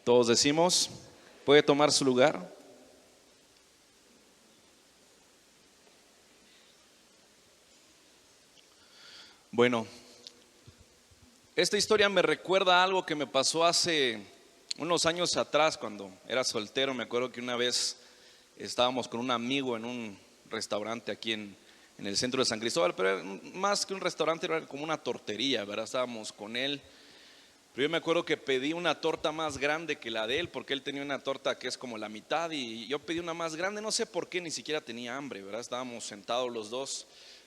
Todos decimos, ¿puede tomar su lugar? Bueno, esta historia me recuerda a algo que me pasó hace unos años atrás cuando era soltero. Me acuerdo que una vez estábamos con un amigo en un restaurante aquí en el centro de San Cristóbal, pero más que un restaurante era como una tortería, ¿verdad? Estábamos con él. Pero yo me acuerdo que pedí una torta más grande que la de él, porque él tenía una torta que es como la mitad y yo pedí una más grande. No sé por qué, ni siquiera tenía hambre, ¿verdad? Estábamos sentados los dos,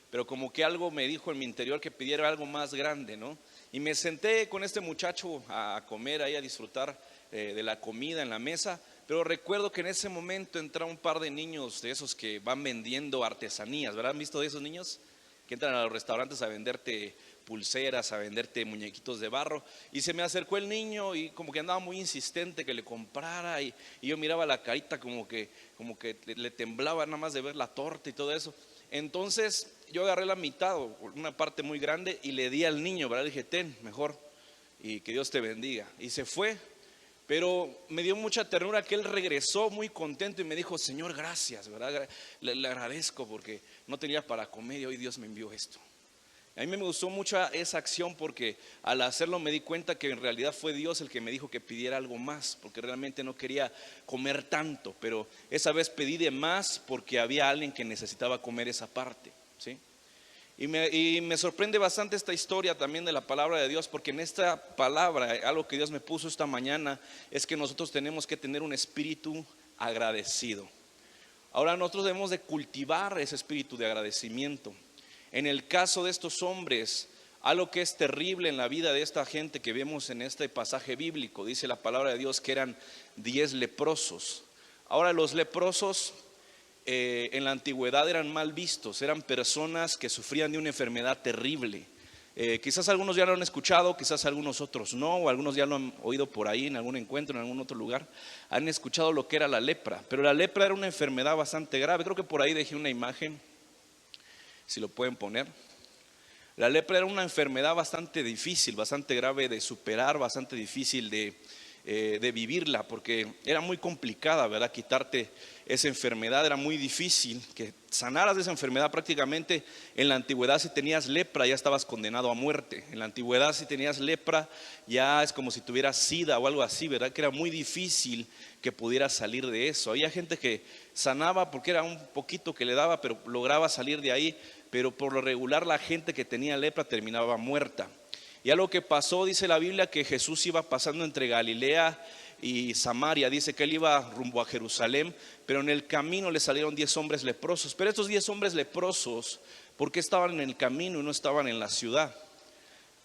pero como que algo me dijo en mi interior que pidiera algo más grande, ¿no? Y me senté con este muchacho a comer ahí, a disfrutar de la comida en la mesa. Pero recuerdo que en ese momento entraron un par de niños de esos que van vendiendo artesanías, ¿verdad? ¿Han visto de esos niños? Que entran a los restaurantes a venderte pulseras, a venderte muñequitos de barro. Y se me acercó el niño y como que andaba muy insistente que le comprara y yo miraba la carita como que le temblaba nada más de ver la torta y todo eso. Entonces yo agarré la mitad o una parte muy grande y le di al niño, ¿verdad? Le dije, ten, mejor, y que Dios te bendiga. Y se fue. Pero me dio mucha ternura que él regresó muy contento y me dijo, Señor, gracias, ¿verdad? Le agradezco porque no tenía para comer y hoy Dios me envió esto. A mí me gustó mucho esa acción porque al hacerlo me di cuenta que en realidad fue Dios el que me dijo que pidiera algo más, porque realmente no quería comer tanto, pero esa vez pedí de más porque había alguien que necesitaba comer esa parte, ¿sí? Y me sorprende bastante esta historia también de la palabra de Dios, porque en esta palabra, algo que Dios me puso esta mañana, es que nosotros tenemos que tener un espíritu agradecido. Ahora nosotros debemos de cultivar ese espíritu de agradecimiento. En el caso de estos hombres, algo que es terrible en la vida de esta gente que vemos en este pasaje bíblico, dice la palabra de Dios que eran 10 leprosos. Ahora los leprosos en la antigüedad eran mal vistos, eran personas que sufrían de una enfermedad terrible. Quizás algunos ya lo han escuchado, quizás algunos otros no, o algunos ya lo han oído por ahí en algún encuentro, en algún otro lugar. Han escuchado lo que era la lepra, pero la lepra era una enfermedad bastante grave. Creo que por ahí dejé una imagen, si lo pueden poner. La lepra era una enfermedad bastante difícil, bastante grave de superar, bastante difícil de vivirla, porque era muy complicada, ¿verdad? Quitarte esa enfermedad era muy difícil, que sanaras de esa enfermedad. Prácticamente en la antigüedad si tenías lepra ya estabas condenado a muerte. En la antigüedad si tenías lepra ya es como si tuvieras sida o algo así, ¿verdad? Que era muy difícil que pudieras salir de eso. Había gente que sanaba porque era un poquito que le daba, pero lograba salir de ahí, pero por lo regular la gente que tenía lepra terminaba muerta. Y algo que pasó, dice la Biblia, que Jesús iba pasando entre Galilea y Samaria. Dice que él iba rumbo a Jerusalén, pero en el camino le salieron 10 hombres leprosos. Pero estos 10 hombres leprosos, ¿por qué estaban en el camino y no estaban en la ciudad?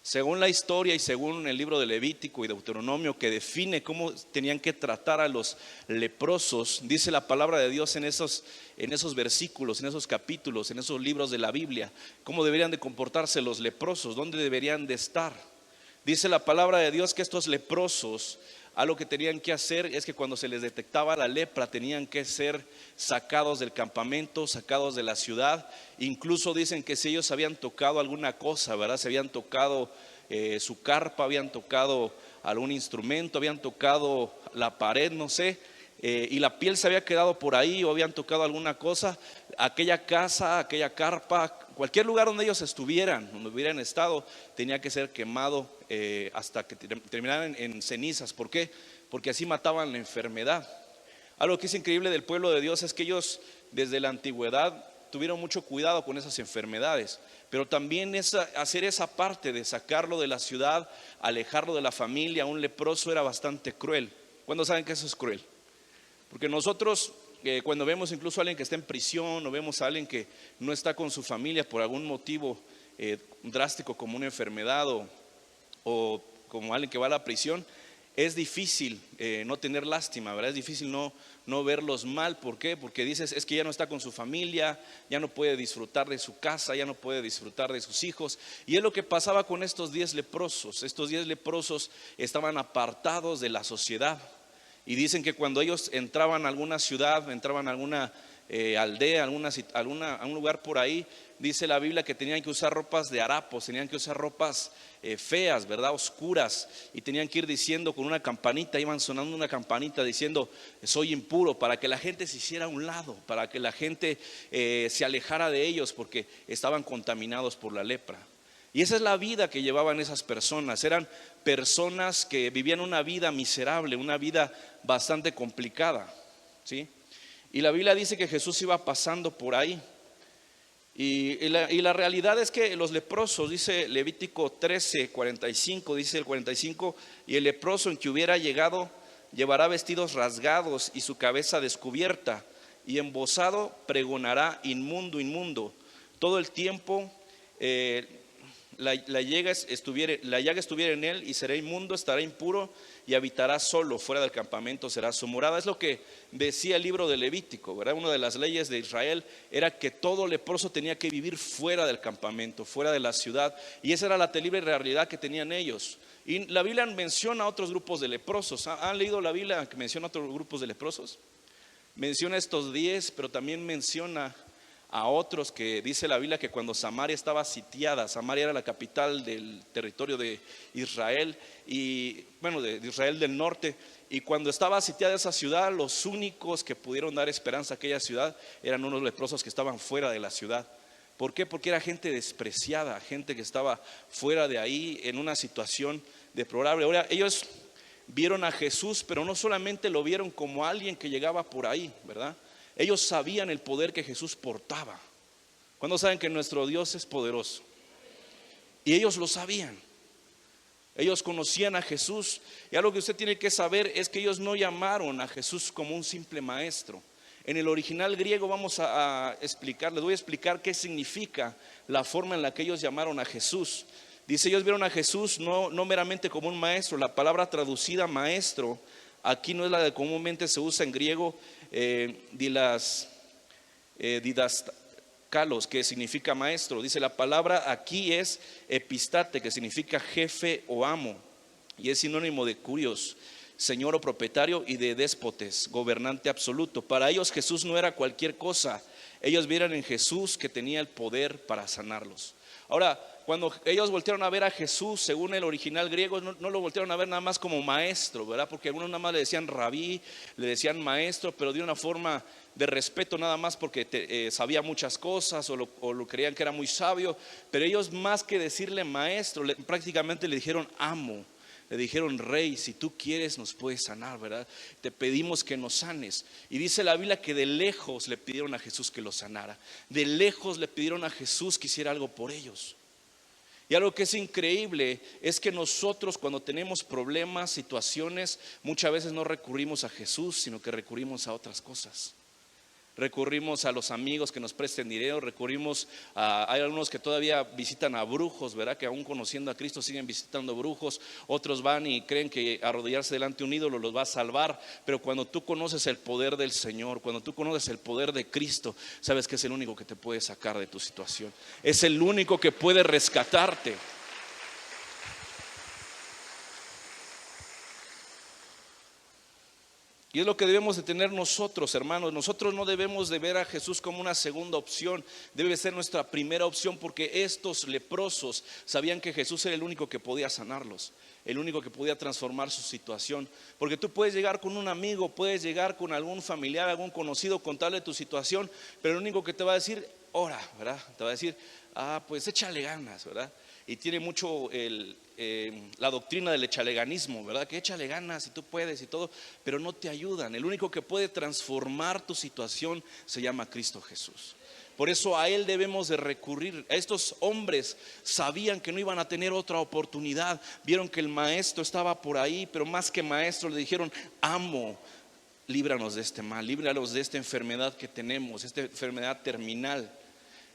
Según la historia y según el libro de Levítico y Deuteronomio, que define cómo tenían que tratar a los leprosos, dice la palabra de Dios en esos versículos, en esos capítulos, en esos libros de la Biblia, cómo deberían de comportarse los leprosos, dónde deberían de estar. Dice la palabra de Dios que estos leprosos, algo que tenían que hacer es que cuando se les detectaba la lepra tenían que ser sacados del campamento, sacados de la ciudad. Incluso dicen que si ellos habían tocado alguna cosa, ¿verdad? Se habían tocado su carpa, habían tocado algún instrumento, habían tocado la pared, no sé, y la piel se había quedado por ahí o habían tocado alguna cosa, aquella casa, aquella carpa, cualquier lugar donde ellos estuvieran, donde hubieran estado, tenía que ser quemado hasta que terminaran en cenizas. ¿Por qué? Porque así mataban la enfermedad. Algo que es increíble del pueblo de Dios es que ellos desde la antigüedad tuvieron mucho cuidado con esas enfermedades, pero también hacer esa parte de sacarlo de la ciudad, alejarlo de la familia. Un leproso era bastante cruel. ¿Cuándo saben que eso es cruel? Porque nosotros cuando vemos incluso a alguien que está en prisión o vemos a alguien que no está con su familia por algún motivo drástico como una enfermedad o como alguien que va a la prisión, es difícil no tener lástima, ¿verdad? Es difícil no verlos mal. ¿Por qué? Porque dices, es que ya no está con su familia, ya no puede disfrutar de su casa, ya no puede disfrutar de sus hijos. Y es lo que pasaba con estos 10 leprosos. Estos 10 leprosos estaban apartados de la sociedad. Y dicen que cuando ellos entraban a alguna ciudad, entraban a alguna aldea, a un lugar por ahí, dice la Biblia que tenían que usar ropas de harapos, tenían que usar ropas feas, ¿verdad? Oscuras, y tenían que ir diciendo con una campanita, iban sonando una campanita diciendo soy impuro, para que la gente se hiciera a un lado, para que la gente se alejara de ellos, porque estaban contaminados por la lepra. Y esa es la vida que llevaban esas personas. Eran personas que vivían una vida miserable, una vida bastante complicada, ¿sí? Y la Biblia dice que Jesús iba pasando por ahí. Y la realidad es que los leprosos, dice Levítico 13:45, dice el 45, y el leproso en que hubiera llegado llevará vestidos rasgados y su cabeza descubierta, y embozado pregonará: inmundo, inmundo. Todo el tiempo la llaga estuviera en él, y será inmundo, estará impuro y habitará solo, fuera del campamento será su morada. Es lo que decía el libro de Levítico, ¿verdad? Una de las leyes de Israel era que todo leproso tenía que vivir fuera del campamento, fuera de la ciudad, y esa era la terrible realidad que tenían ellos. Y la Biblia menciona a otros grupos de leprosos. ¿Han leído la Biblia que menciona a otros grupos de leprosos? Menciona estos 10, pero también menciona a otros, que dice la Biblia que cuando Samaria estaba sitiada, Samaria era la capital del territorio de Israel, y bueno, de Israel del norte, y cuando estaba sitiada esa ciudad, los únicos que pudieron dar esperanza a aquella ciudad eran unos leprosos que estaban fuera de la ciudad. ¿Por qué? Porque era gente despreciada, gente que estaba fuera de ahí en una situación deplorable. Ahora, ellos vieron a Jesús, pero no solamente lo vieron como alguien que llegaba por ahí, ¿verdad? Ellos sabían el poder que Jesús portaba. ¿Cuándo saben que nuestro Dios es poderoso? Y ellos lo sabían. Ellos conocían a Jesús. Y algo que usted tiene que saber es que ellos no llamaron a Jesús como un simple maestro. En el original griego vamos a explicar, les voy a explicar qué significa la forma en la que ellos llamaron a Jesús. Dice, ellos vieron a Jesús no meramente como un maestro. La palabra traducida maestro aquí no es la que comúnmente se usa en griego, didaskalos, que significa maestro. Dice, la palabra aquí es epistate, que significa jefe o amo, y es sinónimo de kurios, señor o propietario, y de déspotes, gobernante absoluto. Para ellos Jesús no era cualquier cosa. Ellos vieron en Jesús que tenía el poder para sanarlos. Ahora, cuando ellos voltearon a ver a Jesús, según el original griego, no lo voltearon a ver nada más como maestro, ¿verdad? Porque algunos nada más le decían rabí, le decían maestro, pero de una forma de respeto nada más, porque sabía muchas cosas, o lo creían que era muy sabio. Pero ellos, más que decirle maestro, prácticamente le dijeron amo, le dijeron rey, si tú quieres nos puedes sanar, ¿verdad? Te pedimos que nos sanes. Y dice la Biblia que de lejos le pidieron a Jesús que los sanara. De lejos le pidieron a Jesús que hiciera algo por ellos. Y algo que es increíble es que nosotros, cuando tenemos problemas, situaciones, muchas veces no recurrimos a Jesús, sino que recurrimos a otras cosas. Recurrimos a los amigos que nos presten dinero, hay algunos que todavía visitan a brujos, ¿verdad? Que aún conociendo a Cristo siguen visitando brujos. Otros van y creen que arrodillarse delante de un ídolo los va a salvar. Pero cuando tú conoces el poder del Señor, cuando tú conoces el poder de Cristo, sabes que es el único que te puede sacar de tu situación. Es el único que puede rescatarte. Y es lo que debemos de tener nosotros, hermanos. Nosotros no debemos de ver a Jesús como una segunda opción. Debe ser nuestra primera opción, porque estos leprosos sabían que Jesús era el único que podía sanarlos, el único que podía transformar su situación. Porque tú puedes llegar con un amigo, puedes llegar con algún familiar, algún conocido, contarle tu situación, pero el único que te va a decir, ora, ¿verdad? Te va a decir, pues échale ganas, ¿verdad? Y tiene mucho la doctrina del echaleganismo, ¿verdad? Que échale ganas y tú puedes y todo, pero no te ayudan. El único que puede transformar tu situación se llama Cristo Jesús. Por eso a Él debemos de recurrir. Estos hombres sabían que no iban a tener otra oportunidad. Vieron que el maestro estaba por ahí, pero más que maestro le dijeron, amo, líbranos de este mal, líbranos de esta enfermedad que tenemos, esta enfermedad terminal.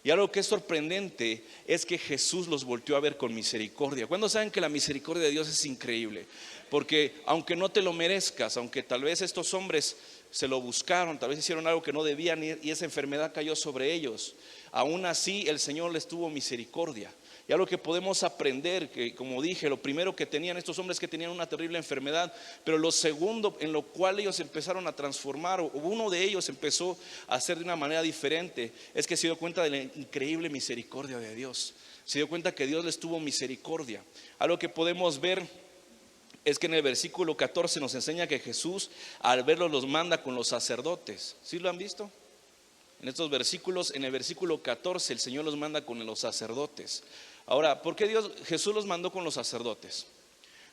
Y algo que es sorprendente es que Jesús los volteó a ver con misericordia. ¿Cuándo saben que la misericordia de Dios es increíble? Porque aunque no te lo merezcas, aunque tal vez estos hombres se lo buscaron, tal vez hicieron algo que no debían y esa enfermedad cayó sobre ellos. Aún así el Señor les tuvo misericordia. Y algo que podemos aprender, que como dije, lo primero que tenían estos hombres que tenían una terrible enfermedad, pero lo segundo en lo cual ellos empezaron a transformar, o uno de ellos empezó a hacer de una manera diferente, es que se dio cuenta de la increíble misericordia de Dios. Se dio cuenta que Dios les tuvo misericordia. Algo que podemos ver es que en el versículo 14 nos enseña que Jesús al verlos los manda con los sacerdotes. ¿Sí lo han visto? En estos versículos, en el versículo 14 el Señor los manda con los sacerdotes. Ahora, ¿por qué Jesús los mandó con los sacerdotes?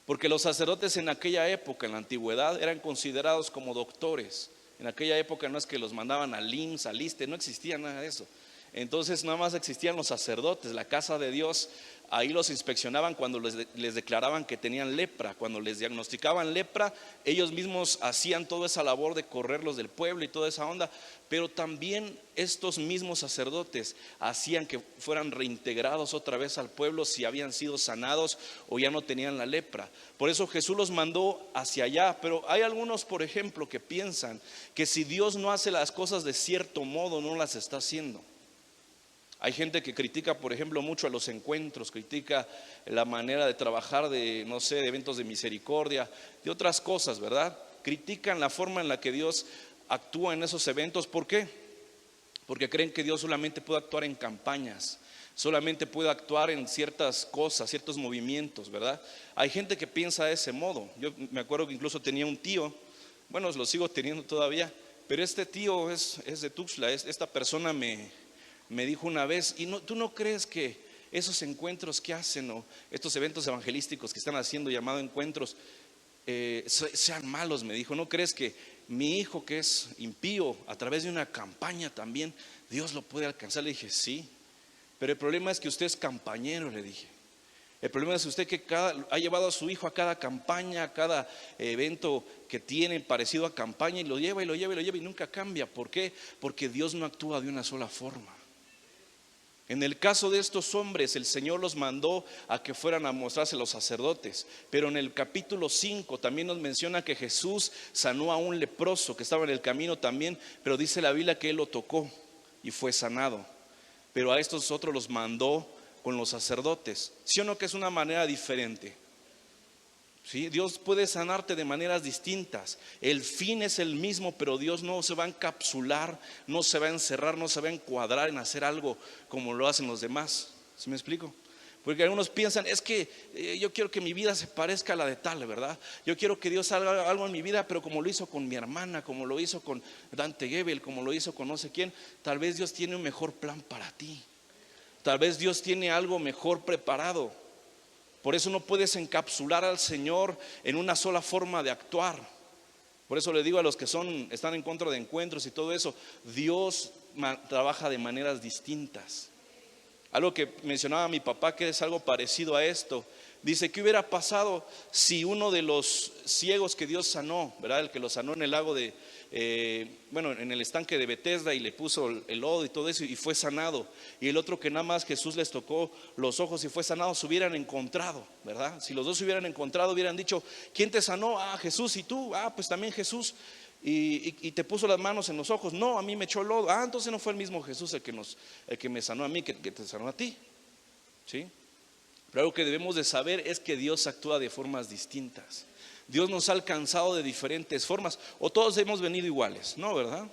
Porque los sacerdotes en aquella época, en la antigüedad, eran considerados como doctores. En aquella época no es que los mandaban al IMSS, al ISSSTE, no existía nada de eso. Entonces nada más existían los sacerdotes, la casa de Dios. Ahí los inspeccionaban cuando les declaraban que tenían lepra. Cuando les diagnosticaban lepra, ellos mismos hacían toda esa labor de correrlos del pueblo y toda esa onda. Pero también estos mismos sacerdotes hacían que fueran reintegrados otra vez al pueblo si habían sido sanados o ya no tenían la lepra. Por eso Jesús los mandó hacia allá. Pero hay algunos, por ejemplo, que piensan que si Dios no hace las cosas de cierto modo, no las está haciendo. Hay gente que critica, por ejemplo, mucho a los encuentros, critica la manera de trabajar de, no sé, de eventos de misericordia, de otras cosas, ¿verdad? Critican la forma en la que Dios actúa en esos eventos. ¿Por qué? Porque creen que Dios solamente puede actuar en campañas, solamente puede actuar en ciertas cosas, ciertos movimientos, ¿verdad? Hay gente que piensa de ese modo. Yo me acuerdo que incluso tenía un tío, bueno, lo sigo teniendo todavía, pero este tío es de Tuxtla. Esta persona me dijo una vez, ¿y tú no crees que esos encuentros que hacen o estos eventos evangelísticos que están haciendo llamados encuentros sean malos? Me dijo, ¿no crees que mi hijo que es impío a través de una campaña también Dios lo puede alcanzar? Le dije, sí, pero el problema es que usted es campañero, le dije. El problema es usted que ha llevado a su hijo a cada campaña, a cada evento que tiene parecido a campaña, y lo lleva y lo lleva y lo lleva y nunca cambia. ¿Por qué? Porque Dios no actúa de una sola forma. En el caso de estos hombres, el Señor los mandó a que fueran a mostrarse a los sacerdotes. Pero en el capítulo 5 también nos menciona que Jesús sanó a un leproso que estaba en el camino también. Pero dice la Biblia que él lo tocó y fue sanado. Pero a estos otros los mandó con los sacerdotes. ¿Sí o no que es una manera diferente? ¿Sí? Dios puede sanarte de maneras distintas. El fin es el mismo, pero Dios no se va a encapsular, no se va a encerrar, no se va a encuadrar en hacer algo como lo hacen los demás. ¿Sí me explico? Porque algunos piensan, es que yo quiero que mi vida se parezca a la de tal, ¿verdad? Yo quiero que Dios haga algo en mi vida, pero como lo hizo con mi hermana, como lo hizo con Dante Gebel, como lo hizo con no sé quién. Tal vez Dios tiene un mejor plan para ti. Tal vez Dios tiene algo mejor preparado. Por eso no puedes encapsular al Señor en una sola forma de actuar. Por eso le digo a los que están en contra de encuentros y todo eso, Dios trabaja de maneras distintas. Algo que mencionaba mi papá, que es algo parecido a esto. Dice, ¿qué hubiera pasado si uno de los ciegos que Dios sanó, ¿verdad? El que lo sanó en el lago en el estanque de Betesda, y le puso el lodo y todo eso y fue sanado, y el otro que nada más Jesús les tocó los ojos y fue sanado, se hubieran encontrado, ¿verdad? Si los dos se hubieran encontrado, hubieran dicho, ¿quién te sanó? Ah, Jesús. ¿Y tú? Ah, pues también Jesús. Y te puso las manos en los ojos. No, a mí me echó lodo. Ah, entonces no fue el mismo Jesús el que me sanó a mí, que te sanó a ti. ¿Sí? Pero algo que debemos de saber es que Dios actúa de formas distintas. Dios nos ha alcanzado de diferentes formas. O todos hemos venido iguales, ¿no? ¿Verdad?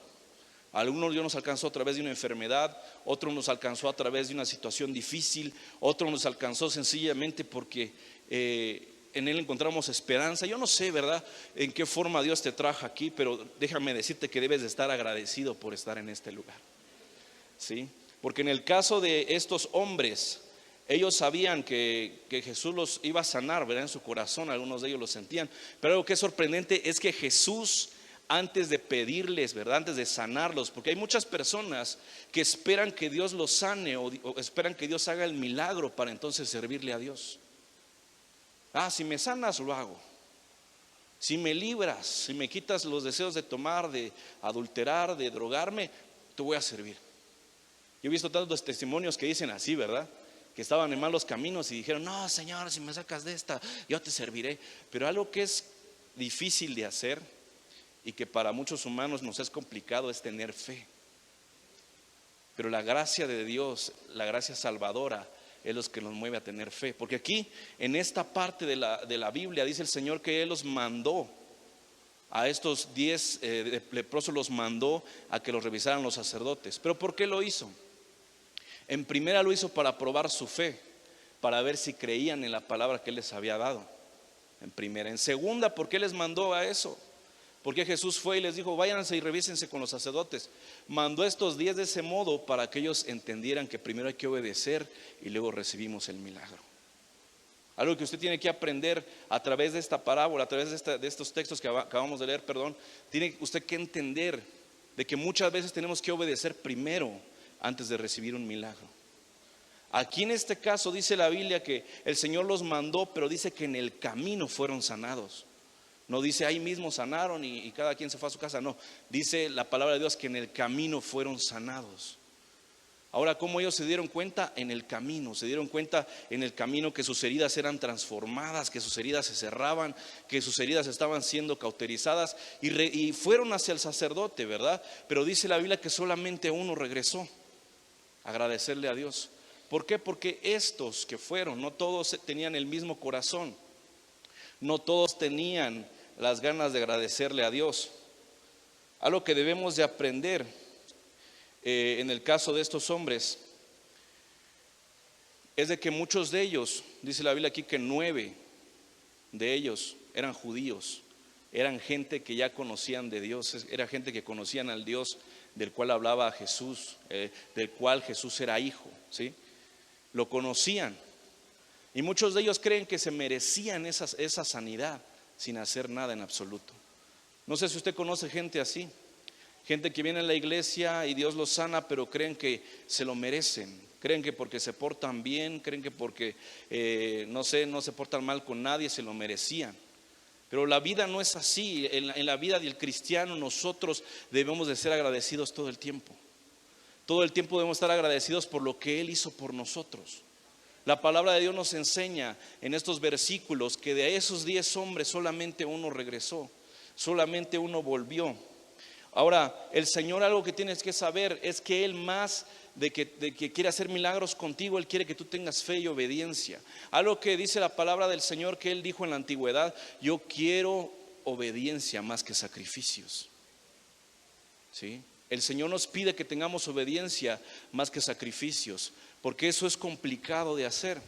Algunos Dios nos alcanzó a través de una enfermedad, otros nos alcanzó a través de una situación difícil, otros nos alcanzó sencillamente porque en Él encontramos esperanza. Yo no sé, ¿verdad?, en qué forma Dios te trajo aquí, pero déjame decirte que debes de estar agradecido por estar en este lugar. ¿Sí? Porque en el caso de estos hombres, ellos sabían que Jesús los iba a sanar, ¿verdad? En su corazón, algunos de ellos lo sentían. Pero algo que es sorprendente es que Jesús, antes de pedirles, ¿verdad?, antes de sanarlos, porque hay muchas personas que esperan que Dios los sane o esperan que Dios haga el milagro para entonces servirle a Dios. Ah, si me sanas, lo hago. Si me libras, si me quitas los deseos de tomar, de adulterar, de drogarme, te voy a servir. Yo he visto tantos testimonios que dicen así, ¿verdad?, que estaban en malos caminos y dijeron, no, Señor, si me sacas de esta, yo te serviré. Pero algo que es difícil de hacer y que para muchos humanos nos es complicado es tener fe. Pero la gracia de Dios, la gracia salvadora, es lo que nos mueve a tener fe. Porque aquí, en esta parte de la Biblia, dice el Señor que Él los mandó a estos 10 leprosos, los mandó a que los revisaran los sacerdotes. ¿Pero por qué lo hizo? En primera lo hizo para probar su fe, para ver si creían en la palabra que Él les había dado. En primera. En segunda, ¿por qué les mandó a eso? Porque Jesús fue y les dijo: váyanse y revísense con los sacerdotes. Mandó a estos 10 de ese modo para que ellos entendieran que primero hay que obedecer y luego recibimos el milagro. Algo que usted tiene que aprender a través de esta parábola, a través de estos textos que acabamos de leer, tiene usted que entender de que muchas veces tenemos que obedecer primero antes de recibir un milagro. Aquí en este caso dice la Biblia que el Señor los mandó, pero dice que en el camino fueron sanados. No dice ahí mismo sanaron y cada quien se fue a su casa. No, dice la palabra de Dios que en el camino fueron sanados. Ahora, ¿cómo ellos se dieron cuenta? En el camino, se dieron cuenta en el camino que sus heridas eran transformadas, que sus heridas se cerraban, que sus heridas estaban siendo cauterizadas y fueron hacia el sacerdote, ¿verdad? Pero dice la Biblia que solamente uno regresó a agradecerle a Dios. ¿Por qué? Porque estos que fueron, no todos tenían el mismo corazón, no todos tenían las ganas de agradecerle a Dios. Algo que debemos de aprender en el caso de estos hombres es de que muchos de ellos, dice la Biblia aquí que 9 de ellos eran judíos, eran gente que ya conocían de Dios, era gente que conocían al Dios del cual hablaba Jesús, del cual Jesús era hijo, ¿sí? Lo conocían y muchos de ellos creen que se merecían esa sanidad sin hacer nada en absoluto. No sé si usted conoce gente así. Gente que viene a la iglesia y Dios los sana, pero creen que se lo merecen. Creen que porque se portan bien, creen que porque no se portan mal con nadie, se lo merecían. Pero la vida no es así. En la vida del cristiano nosotros debemos de ser agradecidos todo el tiempo. Todo el tiempo debemos estar agradecidos por lo que Él hizo por nosotros. La palabra de Dios nos enseña en estos versículos que de esos 10 hombres solamente uno regresó, solamente uno volvió. Ahora, el Señor, algo que tienes que saber es que Él, más de que quiere hacer milagros contigo, Él quiere que tú tengas fe y obediencia. Algo que dice la palabra del Señor que Él dijo en la antigüedad: yo quiero obediencia más que sacrificios. ¿Sí? El Señor nos pide que tengamos obediencia más que sacrificios, porque eso es complicado de hacer.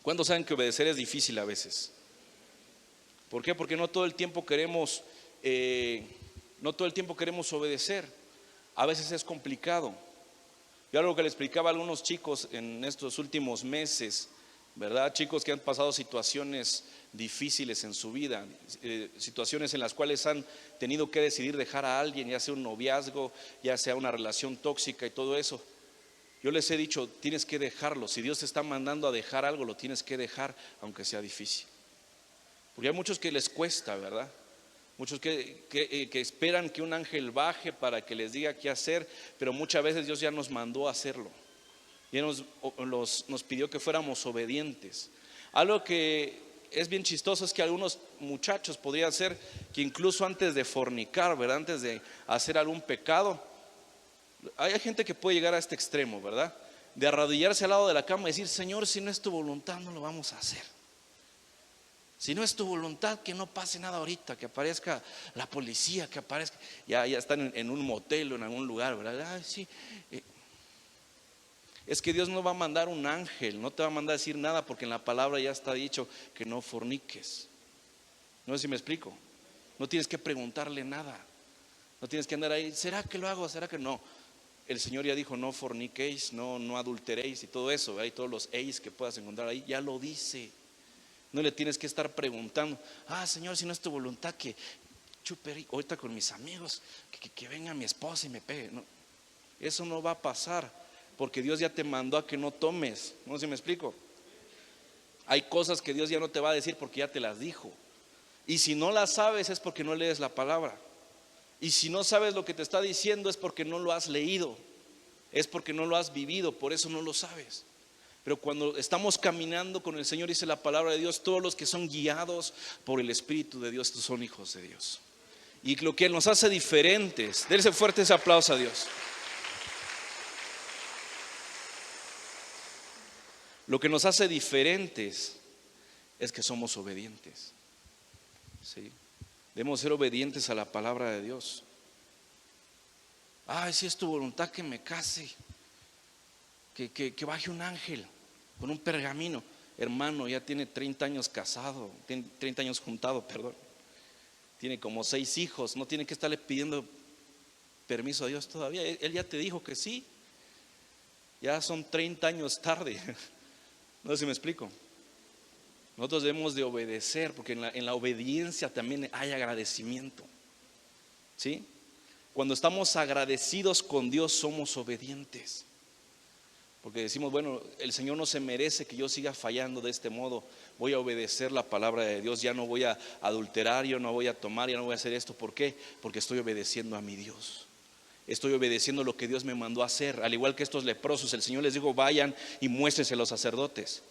¿Cuántos saben que obedecer es difícil a veces? ¿Por qué? Porque no todo el tiempo queremos obedecer. A veces es complicado. Yo algo que le explicaba a algunos chicos en estos últimos meses, ¿verdad? Chicos que han pasado situaciones difíciles en su vida, situaciones en las cuales han tenido que decidir dejar a alguien, ya sea un noviazgo, ya sea una relación tóxica y todo eso. Yo les he dicho, tienes que dejarlo. Si Dios te está mandando a dejar algo, lo tienes que dejar, aunque sea difícil. Porque hay muchos que les cuesta, ¿verdad? Muchos que esperan que un ángel baje para que les diga qué hacer, pero muchas veces Dios ya nos mandó a hacerlo. Ya nos pidió que fuéramos obedientes. Algo que es bien chistoso es que algunos muchachos podrían ser que incluso antes de fornicar, ¿verdad? Antes de hacer algún pecado, hay gente que puede llegar a este extremo, ¿verdad? De arrodillarse al lado de la cama y decir: Señor, si no es tu voluntad, no lo vamos a hacer. Si no es tu voluntad, que no pase nada ahorita, que aparezca la policía, que aparezca. Ya están en un motel o en algún lugar, ¿verdad? Ay, sí. Es que Dios no va a mandar un ángel, no te va a mandar a decir nada, porque en la palabra ya está dicho que no forniques. No sé si me explico. No tienes que preguntarle nada. No tienes que andar ahí: ¿será que lo hago? ¿Será que no? El Señor ya dijo: no forniquéis, no adulteréis y todo eso, ¿verdad? Y todos los eis que puedas encontrar ahí, ya lo dice. No le tienes que estar preguntando: Señor, si no es tu voluntad que chupe ahorita con mis amigos, que venga mi esposa y me pegue. No, eso no va a pasar, porque Dios ya te mandó a que no tomes. No sé si me explico. Hay cosas que Dios ya no te va a decir porque ya te las dijo. Y si no las sabes es porque no lees la palabra. Y si no sabes lo que te está diciendo es porque no lo has leído, es porque no lo has vivido, por eso no lo sabes. Pero cuando estamos caminando con el Señor, dice la palabra de Dios, todos los que son guiados por el Espíritu de Dios, estos son hijos de Dios. Y lo que nos hace diferentes, dense fuerte ese aplauso a Dios. Lo que nos hace diferentes es que somos obedientes. ¿Sí? Debemos ser obedientes a la palabra de Dios. Ay, si es tu voluntad que me case, que baje un ángel con un pergamino. Hermano, ya tiene 30 años casado, tiene 30 años juntado, perdón. Tiene como 6 hijos, no tiene que estarle pidiendo permiso a Dios todavía. Él ya te dijo que sí. Ya son 30 años tarde. No sé si me explico. Nosotros debemos de obedecer, porque en la obediencia también hay agradecimiento. ¿Sí? Cuando estamos agradecidos con Dios somos obedientes. Porque decimos, bueno, el Señor no se merece que yo siga fallando de este modo. Voy a obedecer la palabra de Dios. Ya no voy a adulterar, yo no voy a tomar, ya no voy a hacer esto. ¿Por qué? Porque estoy obedeciendo a mi Dios. Estoy obedeciendo lo que Dios me mandó a hacer. Al igual que estos leprosos, el Señor les dijo, vayan y muéstrense a los sacerdotes.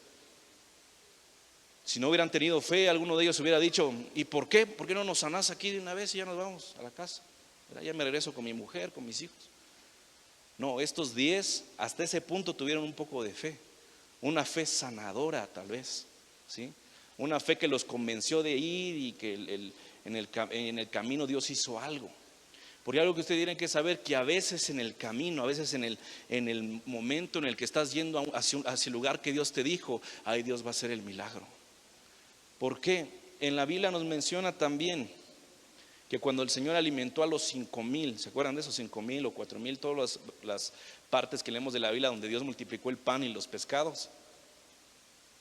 Si no hubieran tenido fe, alguno de ellos hubiera dicho, ¿y por qué? ¿Por qué no nos sanás aquí de una vez y ya nos vamos a la casa? Ya me regreso con mi mujer, con mis hijos. No, estos 10 hasta ese punto tuvieron un poco de fe. Una fe sanadora tal vez, ¿sí? Una fe que los convenció de ir y que en el camino Dios hizo algo. Porque algo que ustedes tienen que saber, que a veces en el camino, a veces en el momento en el que estás yendo hacia el lugar que Dios te dijo, ahí Dios va a hacer el milagro. ¿Por qué? En la Biblia nos menciona también que cuando el Señor alimentó a los 5,000, ¿se acuerdan de esos 5,000 o 4,000? Todas las partes que leemos de la Biblia donde Dios multiplicó el pan y los pescados.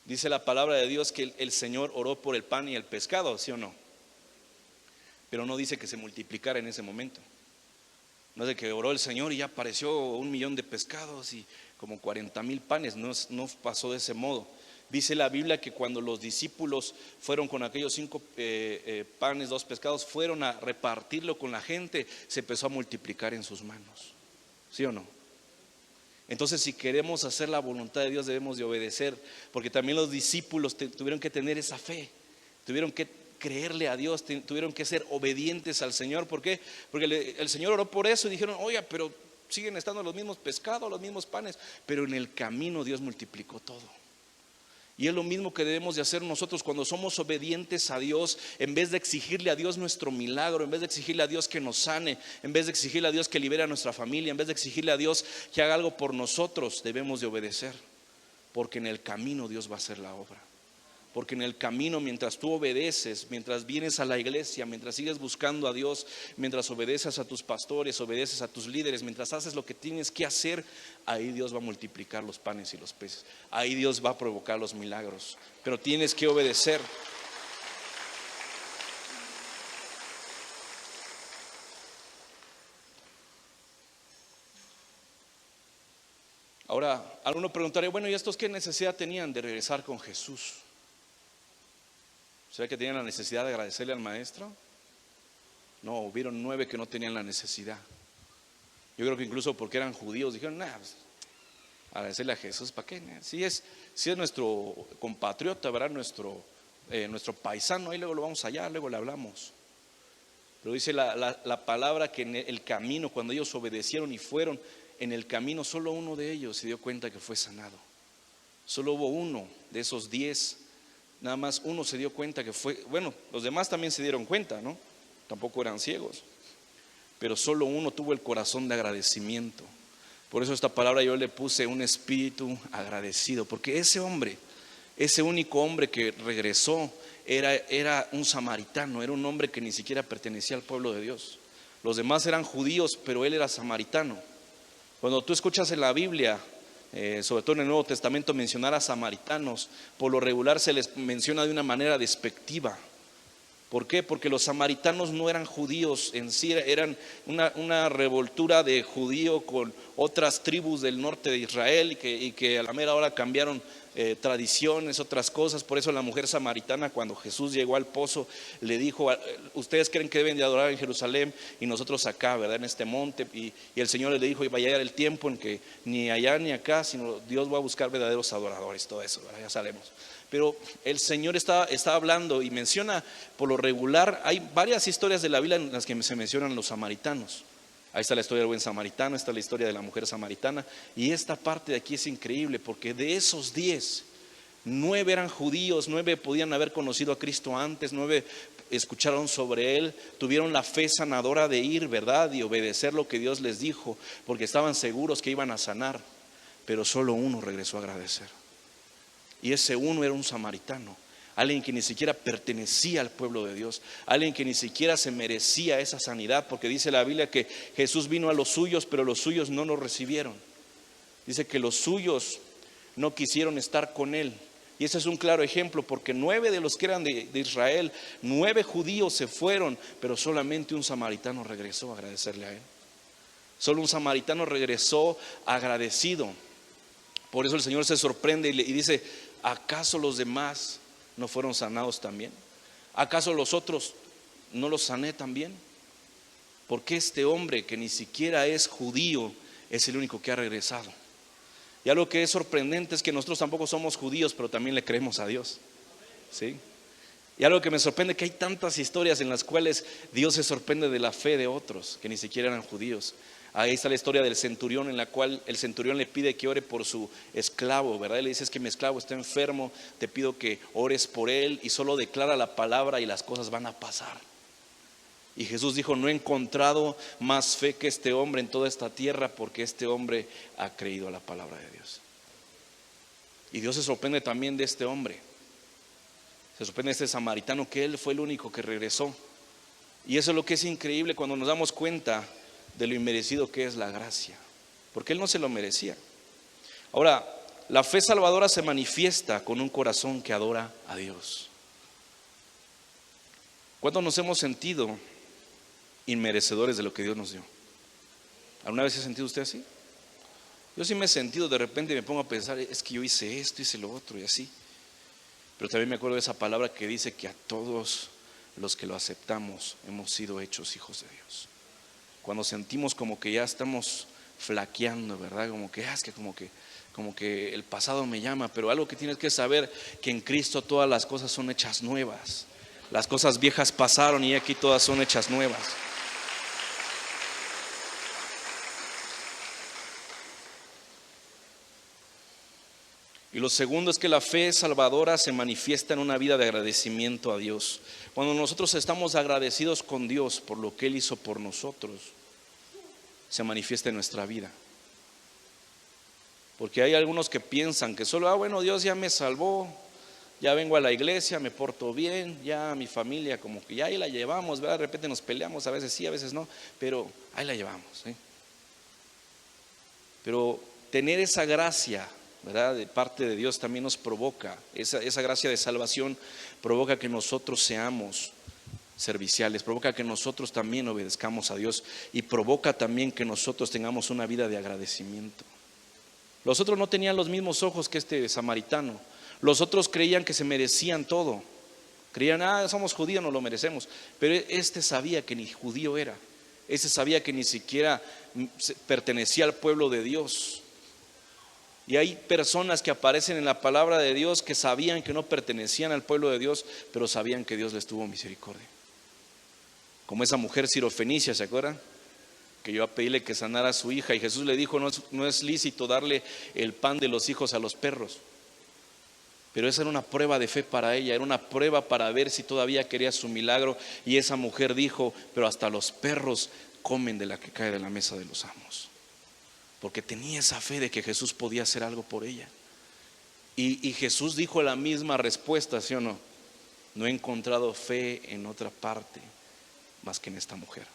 Dice la palabra de Dios que el Señor oró por el pan y el pescado, ¿sí o no? Pero no dice que se multiplicara en ese momento. No es de que oró el Señor y ya apareció 1,000,000 de pescados y como 40,000 panes. No pasó de ese modo. Dice la Biblia que cuando los discípulos fueron con aquellos 5 panes, 2 pescados, fueron a repartirlo con la gente, se empezó a multiplicar en sus manos. ¿Sí o no? Entonces, si queremos hacer la voluntad de Dios, debemos de obedecer, porque también los discípulos tuvieron que tener esa fe, tuvieron que creerle a Dios, tuvieron que ser obedientes al Señor. ¿Por qué? Porque el Señor oró por eso y dijeron, oiga, pero siguen estando los mismos pescados, los mismos panes, pero en el camino Dios multiplicó todo. Y es lo mismo que debemos de hacer nosotros cuando somos obedientes a Dios. En vez de exigirle a Dios nuestro milagro, en vez de exigirle a Dios que nos sane, en vez de exigirle a Dios que libere a nuestra familia, en vez de exigirle a Dios que haga algo por nosotros, debemos de obedecer, porque en el camino Dios va a hacer la obra. Porque en el camino, mientras tú obedeces, mientras vienes a la iglesia, mientras sigues buscando a Dios, mientras obedeces a tus pastores, obedeces a tus líderes, mientras haces lo que tienes que hacer, ahí Dios va a multiplicar los panes y los peces. Ahí Dios va a provocar los milagros. Pero tienes que obedecer. Ahora, alguno preguntaría, bueno, ¿y estos qué necesidad tenían de regresar con Jesús? ¿Será que tenían la necesidad de agradecerle al maestro? No, hubieron 9 que no tenían la necesidad. Yo creo que incluso porque eran judíos dijeron, pues, agradecerle a Jesús, ¿para qué? Si es nuestro compatriota, ¿verdad? Nuestro paisano, ahí luego lo vamos allá, luego le hablamos. Pero dice la palabra que en el camino, cuando ellos obedecieron y fueron en el camino, solo uno de ellos se dio cuenta que fue sanado. Solo hubo uno de esos 10. Nada más uno se dio cuenta que fue, bueno, los demás también se dieron cuenta, ¿no? Tampoco eran ciegos, pero solo uno tuvo el corazón de agradecimiento. Por eso esta palabra yo le puse un espíritu agradecido, porque ese hombre, ese único hombre que regresó era un samaritano, era un hombre que ni siquiera pertenecía al pueblo de Dios. Los demás eran judíos, pero él era samaritano. Cuando tú escuchas en la Biblia, sobre todo en el Nuevo Testamento, mencionar a samaritanos, por lo regular se les menciona de una manera despectiva. ¿Por qué? Porque los samaritanos no eran judíos en sí, eran una revoltura de judío con otras tribus del norte de Israel y que a la mera hora cambiaron tradiciones, otras cosas. Por eso la mujer samaritana, cuando Jesús llegó al pozo, le dijo, ustedes creen que deben de adorar en Jerusalén y nosotros acá, ¿verdad? En este monte. Y el Señor le dijo, y va a llegar el tiempo en que ni allá ni acá, sino Dios va a buscar verdaderos adoradores, todo eso, ¿verdad? Ya sabemos. Pero el Señor está hablando y menciona, por lo regular, hay varias historias de la Biblia en las que se mencionan los samaritanos. Ahí está la historia del buen samaritano, está la historia de la mujer samaritana. Y esta parte de aquí es increíble, porque de esos 10, 9 eran judíos, 9 podían haber conocido a Cristo antes, 9 escucharon sobre Él, tuvieron la fe sanadora de ir, ¿verdad? Y obedecer lo que Dios les dijo, porque estaban seguros que iban a sanar. Pero solo uno regresó a agradecer. Y ese uno era un samaritano, alguien que ni siquiera pertenecía al pueblo de Dios, alguien que ni siquiera se merecía esa sanidad, porque dice la Biblia que Jesús vino a los suyos, pero los suyos no lo recibieron. Dice que los suyos no quisieron estar con Él. Y ese es un claro ejemplo, porque 9 de los que eran de Israel, 9 judíos se fueron, pero solamente un samaritano regresó a agradecerle a Él. Solo un samaritano regresó agradecido. Por eso el Señor se sorprende y dice: ¿acaso los demás no fueron sanados también? ¿Acaso los otros no los sané también? ¿Por qué este hombre que ni siquiera es judío es el único que ha regresado? Y algo que es sorprendente es que nosotros tampoco somos judíos, pero también le creemos a Dios, ¿sí? Y algo que me sorprende es que hay tantas historias en las cuales Dios se sorprende de la fe de otros que ni siquiera eran judíos. Ahí está la historia del centurión, en la cual el centurión le pide que ore por su esclavo, ¿verdad? Le dice: es que mi esclavo está enfermo, te pido que ores por él, y solo declara la palabra y las cosas van a pasar. Y Jesús dijo: no he encontrado más fe que este hombre en toda esta tierra, porque este hombre ha creído a la palabra de Dios. Y Dios se sorprende también de este hombre, se sorprende de este samaritano, que él fue el único que regresó. Y eso es lo que es increíble cuando nos damos cuenta de lo inmerecido que es la gracia, porque él no se lo merecía. Ahora, la fe salvadora se manifiesta con un corazón que adora a Dios. ¿Cuántos nos hemos sentido inmerecedores de lo que Dios nos dio? ¿Alguna vez se ha sentido usted así? Yo sí me he sentido, de repente me pongo a pensar: es que yo hice esto, hice lo otro y así. Pero también me acuerdo de esa palabra que dice que a todos los que lo aceptamos hemos sido hechos hijos de Dios. Cuando sentimos como que ya estamos flaqueando, ¿verdad? Es que como que el pasado me llama. Pero algo que tienes que saber, que en Cristo todas las cosas son hechas nuevas. Las cosas viejas pasaron y aquí todas son hechas nuevas. Y lo segundo es que la fe salvadora se manifiesta en una vida de agradecimiento a Dios. Cuando nosotros estamos agradecidos con Dios por lo que Él hizo por nosotros, se manifiesta en nuestra vida. Porque hay algunos que piensan que solo: bueno, Dios ya me salvó, ya vengo a la iglesia, me porto bien, ya mi familia como que ya ahí la llevamos, ¿verdad? De repente nos peleamos, a veces sí, a veces no, pero ahí la llevamos, ¿sí? Pero tener esa gracia, ¿verdad?, de parte de Dios también nos provoca, esa gracia de salvación provoca que nosotros seamos serviciales, provoca que nosotros también obedezcamos a Dios, y provoca también que nosotros tengamos una vida de agradecimiento. Los otros no tenían los mismos ojos que este samaritano. Los otros creían que se merecían todo, creían: somos judíos, no lo merecemos. Pero este sabía que ni judío era, este sabía que ni siquiera pertenecía al pueblo de Dios. Y hay personas que aparecen en la palabra de Dios que sabían que no pertenecían al pueblo de Dios, pero sabían que Dios les tuvo misericordia. Como esa mujer sirofenicia, ¿se acuerdan? Que iba a pedirle que sanara a su hija, y Jesús le dijo: no es lícito darle el pan de los hijos a los perros. Pero esa era una prueba de fe para ella, era una prueba para ver si todavía quería su milagro. Y esa mujer dijo: pero hasta los perros comen de la que cae de la mesa de los amos. Porque tenía esa fe de que Jesús podía hacer algo por ella. Y Jesús dijo la misma respuesta, ¿sí o no? No he encontrado fe en otra parte más que en esta mujer.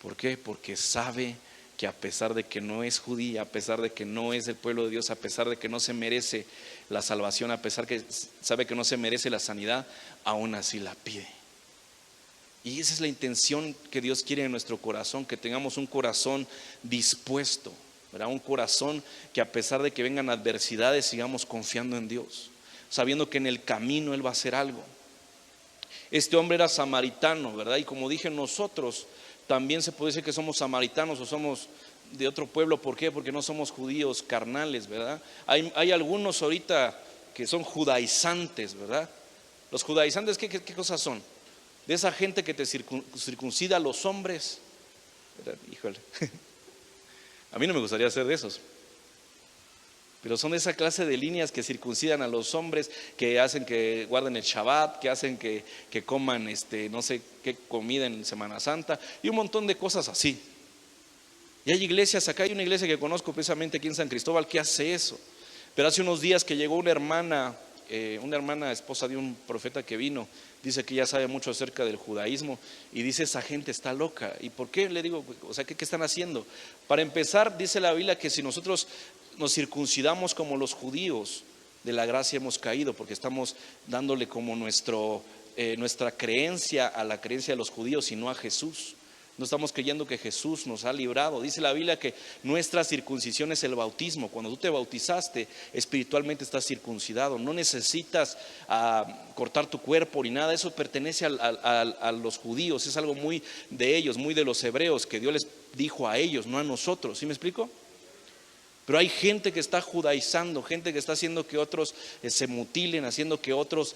¿Por qué? Porque sabe que a pesar de que no es judía, a pesar de que no es del pueblo de Dios, a pesar de que no se merece la salvación, a pesar que sabe que no se merece la sanidad, aún así la pide. Y esa es la intención que Dios quiere en nuestro corazón, que tengamos un corazón dispuesto, ¿verdad? Un corazón que a pesar de que vengan adversidades sigamos confiando en Dios, sabiendo que en el camino Él va a hacer algo. Este hombre era samaritano, ¿verdad? Y como dije, nosotros también se puede decir que somos samaritanos o somos de otro pueblo. ¿Por qué? Porque no somos judíos carnales, ¿verdad? Hay algunos ahorita que son judaizantes, ¿verdad? Los judaizantes, ¿qué cosas son? De esa gente que te circuncida a los hombres, ¿verdad? Híjole, a mí no me gustaría ser de esos. Pero son de esa clase de líneas que circuncidan a los hombres, que hacen que guarden el Shabbat, que hacen que coman no sé qué comida en Semana Santa y un montón de cosas así. Y hay iglesias, acá hay una iglesia que conozco precisamente aquí en San Cristóbal que hace eso. Pero hace unos días que llegó una hermana esposa de un profeta que vino, dice que ella sabe mucho acerca del judaísmo y dice: esa gente está loca. ¿Y por qué? Le digo, o sea, ¿qué están haciendo? Para empezar, dice la Biblia que si nosotros nos circuncidamos como los judíos, de la gracia hemos caído, porque estamos dándole como nuestra creencia a la creencia de los judíos y no a Jesús. No estamos creyendo que Jesús nos ha librado. Dice la Biblia que nuestra circuncisión es el bautismo. Cuando tú te bautizaste, espiritualmente estás circuncidado. No necesitas cortar tu cuerpo ni nada. Eso pertenece a los judíos. Es algo muy de ellos, muy de los hebreos, que Dios les dijo a ellos, no a nosotros. ¿Sí me explico? Pero hay gente que está judaizando, gente que está haciendo que otros se mutilen, haciendo que otros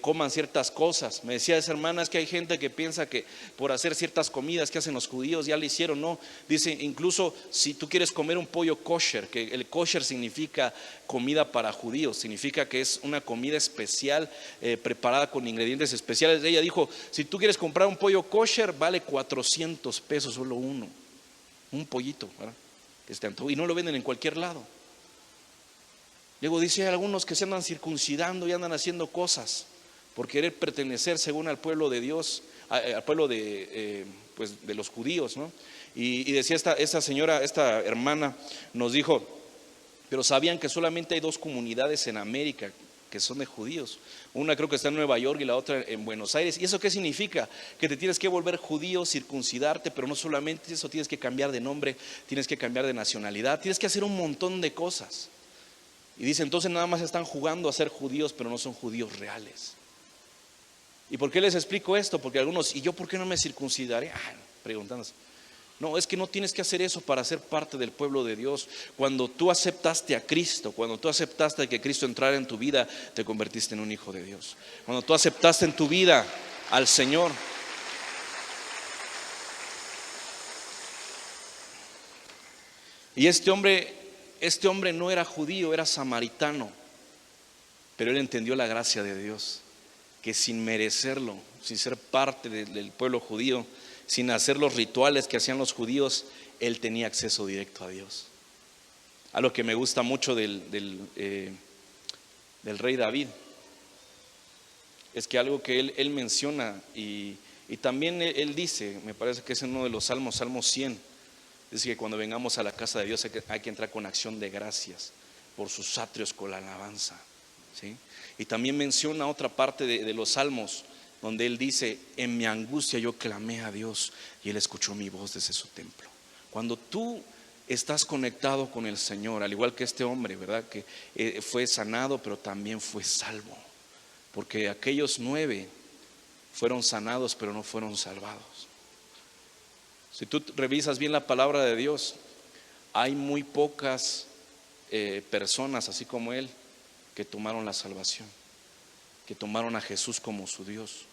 coman ciertas cosas. Me decía esa hermana, es que hay gente que piensa que por hacer ciertas comidas que hacen los judíos ya le hicieron. No, dice, incluso si tú quieres comer un pollo kosher, que el kosher significa comida para judíos, significa que es una comida especial, preparada con ingredientes especiales. Ella dijo, si tú quieres comprar un pollo kosher, vale 400 pesos solo uno, un pollito, ¿verdad? Y no lo venden en cualquier lado. Luego dice, hay algunos que se andan circuncidando y andan haciendo cosas por querer pertenecer según al pueblo de Dios, al pueblo de los judíos, ¿no? Y decía esta señora, esta hermana nos dijo, pero sabían que solamente hay dos comunidades en América que son de judíos. Una creo que está en Nueva York y la otra en Buenos Aires. ¿Y eso qué significa? Que te tienes que volver judío, circuncidarte, pero no solamente eso, tienes que cambiar de nombre, tienes que cambiar de nacionalidad, tienes que hacer un montón de cosas. Y dice, entonces nada más están jugando a ser judíos, pero no son judíos reales. ¿Y por qué les explico esto? Porque algunos, ¿y yo por qué no me circuncidaré? Preguntándose. No, es que no tienes que hacer eso para ser parte del pueblo de Dios. Cuando tú aceptaste a Cristo, cuando tú aceptaste que Cristo entrara en tu vida, te convertiste en un hijo de Dios. Cuando tú aceptaste en tu vida al Señor. Y este hombre no era judío, era samaritano, pero él entendió la gracia de Dios, que sin merecerlo, sin ser parte del pueblo judío, sin hacer los rituales que hacían los judíos, él tenía acceso directo a Dios. Algo que me gusta mucho del rey David es que algo que él menciona y también él dice, me parece que es en uno de los salmos, Salmo 100, dice que cuando vengamos a la casa de Dios hay que entrar con acción de gracias por sus atrios con la alabanza, ¿sí? Y también menciona otra parte de los salmos donde él dice, en mi angustia yo clamé a Dios y él escuchó mi voz desde su templo. Cuando tú estás conectado con el Señor, al igual que este hombre, ¿verdad? Que fue sanado, pero también fue salvo, porque aquellos 9 fueron sanados, pero no fueron salvados. Si tú revisas bien la palabra de Dios, hay muy pocas personas así como él que tomaron la salvación, que tomaron a Jesús como su Dios.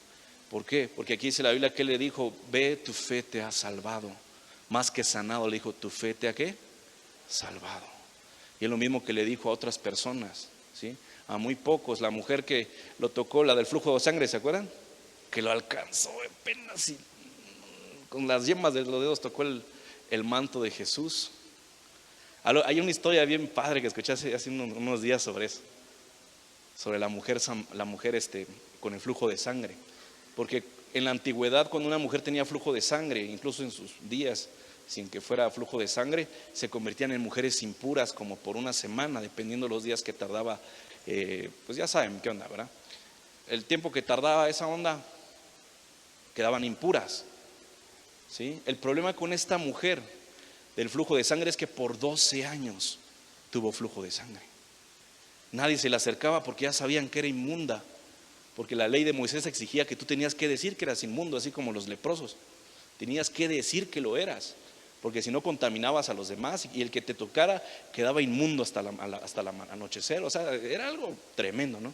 ¿Por qué? Porque aquí dice la Biblia que él le dijo, ve, tu fe te ha salvado. Más que sanado, le dijo, tu fe te ha ¿qué? Salvado. Y es lo mismo que le dijo a otras personas, ¿sí? A muy pocos. La mujer que lo tocó, la del flujo de sangre, ¿se acuerdan? Que lo alcanzó apenas y con las yemas de los dedos tocó el manto de Jesús. Hay una historia bien padre que escuché hace unos días sobre eso, sobre la mujer con el flujo de sangre. Porque en la antigüedad, cuando una mujer tenía flujo de sangre, incluso en sus días sin que fuera flujo de sangre, se convertían en mujeres impuras como por una semana, dependiendo los días que tardaba. Pues ya saben qué onda, ¿verdad? El tiempo que tardaba esa onda, quedaban impuras, ¿sí? El problema con esta mujer del flujo de sangre es que por 12 años tuvo flujo de sangre. Nadie se le acercaba porque ya sabían que era inmunda, porque la ley de Moisés exigía que tú tenías que decir que eras inmundo, así como los leprosos. Tenías que decir que lo eras, porque si no contaminabas a los demás y el que te tocara quedaba inmundo hasta el anochecer. O sea, era algo tremendo, ¿no?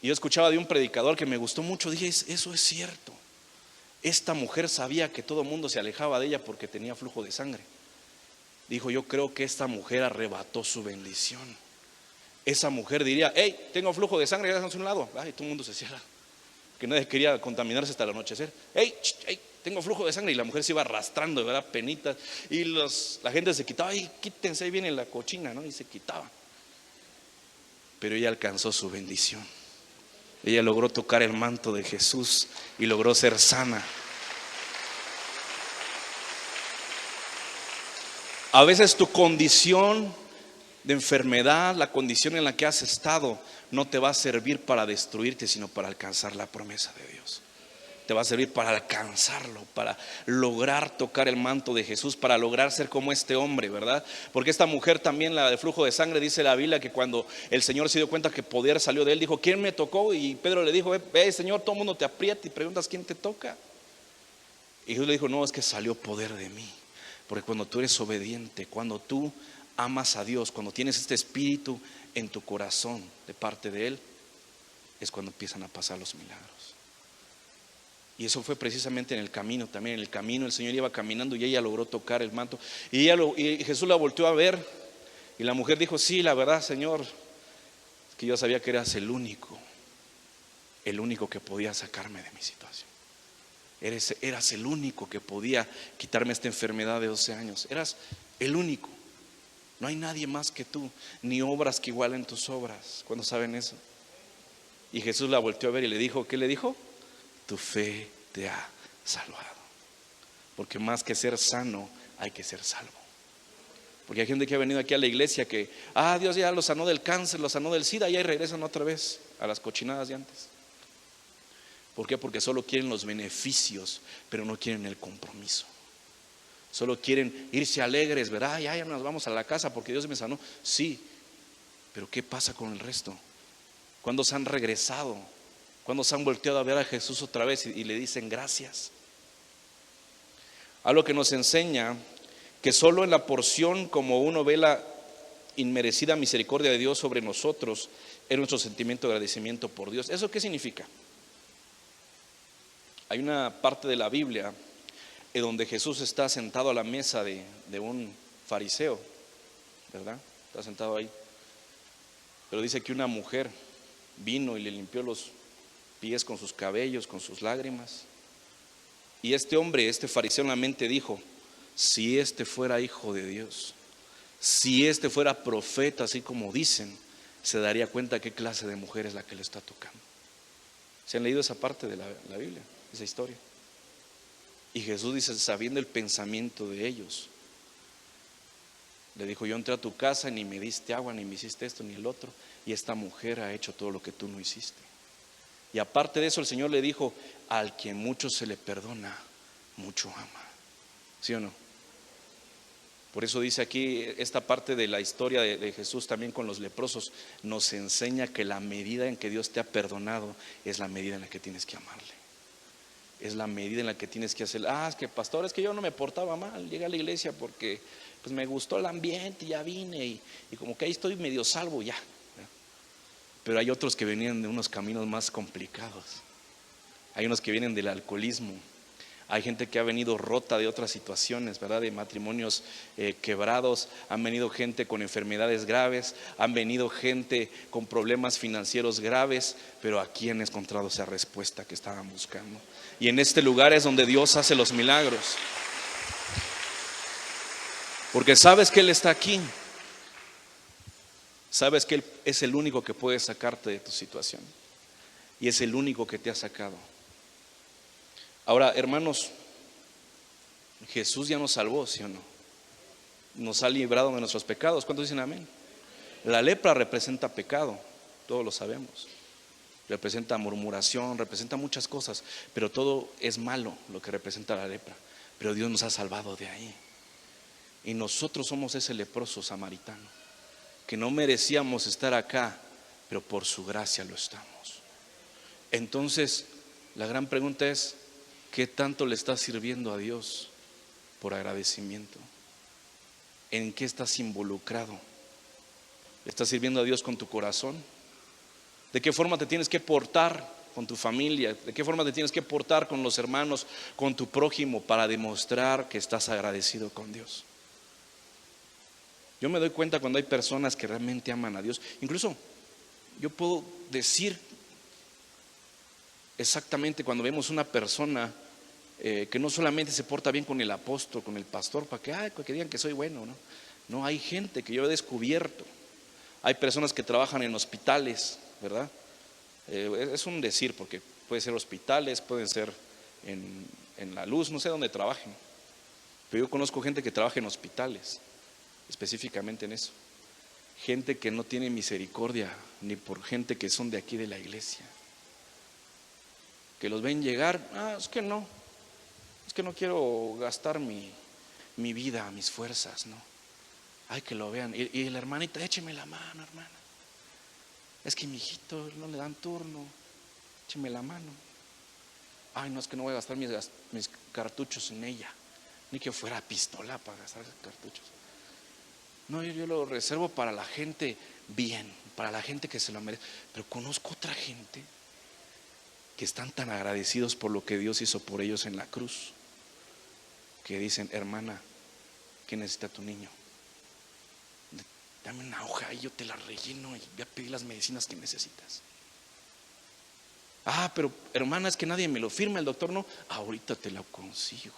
Y yo escuchaba de un predicador que me gustó mucho, dije, eso es cierto. Esta mujer sabía que todo el mundo se alejaba de ella porque tenía flujo de sangre. Dijo, yo creo que esta mujer arrebató su bendición. Esa mujer diría, hey, tengo flujo de sangre, ya a un lado. Ay, todo el mundo se cierra, que nadie quería contaminarse hasta el anochecer. Hey, tengo flujo de sangre. Y la mujer se iba arrastrando, ¿verdad? Penitas. Y la gente se quitaba, ay, quítense, ahí viene la cochina, ¿no? Y se quitaba. Pero ella alcanzó su bendición. Ella logró tocar el manto de Jesús y logró ser sana. A veces tu condición de enfermedad, la condición en la que has estado, no te va a servir para destruirte, sino para alcanzar la promesa de Dios. Te va a servir para alcanzarlo, para lograr tocar el manto de Jesús, para lograr ser como este hombre, ¿verdad? Porque esta mujer también, la de flujo de sangre, dice la Biblia que cuando el Señor se dio cuenta que poder salió de él, dijo, ¿quién me tocó? Y Pedro le dijo, Señor, todo el mundo te aprieta y preguntas quién te toca. Y Jesús le dijo, no, es que salió poder de mí. Porque cuando tú eres obediente, cuando tú amas a Dios, cuando tienes este espíritu en tu corazón de parte de Él, es cuando empiezan a pasar los milagros. Y eso fue precisamente en el camino también. En el camino el Señor iba caminando y ella logró tocar el manto. Y Jesús la volteó a ver y la mujer dijo, sí, la verdad, Señor, es que yo sabía que eras el único que podía sacarme de mi situación. Eras el único que podía quitarme esta enfermedad de 12 años. Eras el único. No hay nadie más que tú, ni obras que igualen tus obras. ¿Cuándo saben eso? Y Jesús la volteó a ver y le dijo, ¿qué le dijo? Tu fe te ha salvado. Porque más que ser sano, hay que ser salvo. Porque hay gente que ha venido aquí a la iglesia que, Dios ya lo sanó del cáncer, lo sanó del SIDA, y ahí regresan otra vez a las cochinadas de antes. ¿Por qué? Porque solo quieren los beneficios, pero no quieren el compromiso. Solo quieren irse alegres, ¿verdad? Ya nos vamos a la casa porque Dios me sanó. Sí, pero ¿qué pasa con el resto? ¿Cuándo se han regresado? ¿Cuándo se han volteado a ver a Jesús otra vez y le dicen gracias? Algo que nos enseña que solo en la porción como uno ve la inmerecida misericordia de Dios sobre nosotros es nuestro sentimiento de agradecimiento por Dios. ¿Eso qué significa? Hay una parte de la Biblia en donde Jesús está sentado a la mesa de un fariseo, ¿verdad? Está sentado ahí. Pero dice que una mujer vino y le limpió los pies con sus cabellos, con sus lágrimas. Y este hombre, este fariseo en la mente dijo, si este fuera hijo de Dios, si este fuera profeta, así como dicen, se daría cuenta qué clase de mujer es la que le está tocando. ¿Se han leído esa parte de la Biblia? Esa historia. Y Jesús dice, sabiendo el pensamiento de ellos, le dijo, yo entré a tu casa y ni me diste agua, ni me hiciste esto, ni el otro, y esta mujer ha hecho todo lo que tú no hiciste. Y aparte de eso el Señor le dijo, al quien mucho se le perdona, mucho ama. ¿Sí o no? Por eso dice aquí esta parte de la historia de Jesús también con los leprosos, nos enseña que la medida en que Dios te ha perdonado es la medida en la que tienes que amarle. Es la medida en la que tienes que hacer. Es que pastor, es que yo no me portaba mal, llegué a la iglesia porque pues me gustó el ambiente y ya vine y como que ahí estoy medio salvo ya. Pero hay otros que venían de unos caminos más complicados. Hay unos que vienen del alcoholismo. Hay gente que ha venido rota de otras situaciones, ¿verdad? De matrimonios quebrados. Han venido gente con enfermedades graves. Han venido gente con problemas financieros graves. Pero aquí han encontrado esa respuesta que estaban buscando. Y en este lugar es donde Dios hace los milagros. Porque sabes que Él está aquí. Sabes que Él es el único que puede sacarte de tu situación. Y es el único que te ha sacado. Ahora, hermanos, Jesús ya nos salvó, ¿sí o no? Nos ha librado de nuestros pecados. ¿Cuántos dicen amén? La lepra representa pecado, todos lo sabemos. Representa murmuración, representa muchas cosas, pero todo es malo lo que representa la lepra. Pero Dios nos ha salvado de ahí. Y nosotros somos ese leproso samaritano, que no merecíamos estar acá, pero por su gracia lo estamos. Entonces, la gran pregunta es, ¿qué tanto le estás sirviendo a Dios por agradecimiento. ¿En qué estás involucrado? ¿Estás sirviendo a Dios con tu corazón? ¿De qué forma te tienes que portar con tu familia? ¿De qué forma te tienes que portar con los hermanos, con tu prójimo, para demostrar que estás agradecido con Dios? Yo me doy cuenta cuando hay personas que realmente aman a Dios. Incluso yo puedo decir exactamente cuando vemos una persona que no solamente se porta bien con el apóstol, con el pastor, para que digan que soy bueno, ¿no? No, hay gente que yo he descubierto. Hay personas que trabajan en hospitales, ¿verdad? Es un decir, porque puede ser hospitales, pueden ser en la luz, no sé dónde trabajen. Pero yo conozco gente que trabaja en hospitales, específicamente en eso. Gente que no tiene misericordia ni por gente que son de aquí de la iglesia. Que los ven llegar, es que no quiero gastar mi vida, mis fuerzas, ¿no? Ay, que lo vean. Y la hermanita, écheme la mano, hermana. Es que mi hijito no le dan turno, écheme la mano. Ay, no, es que no voy a gastar mis cartuchos en ella. Ni que fuera pistola para gastar esos cartuchos. No, yo lo reservo para la gente bien, para la gente que se lo merece. Pero conozco otra gente que están tan agradecidos por lo que Dios hizo por ellos en la cruz, que dicen, hermana, ¿qué necesita tu niño? Dame una hoja y yo te la relleno y voy a pedir las medicinas que necesitas. Pero hermana, es que nadie me lo firma, el doctor no. Ahorita te lo consigo.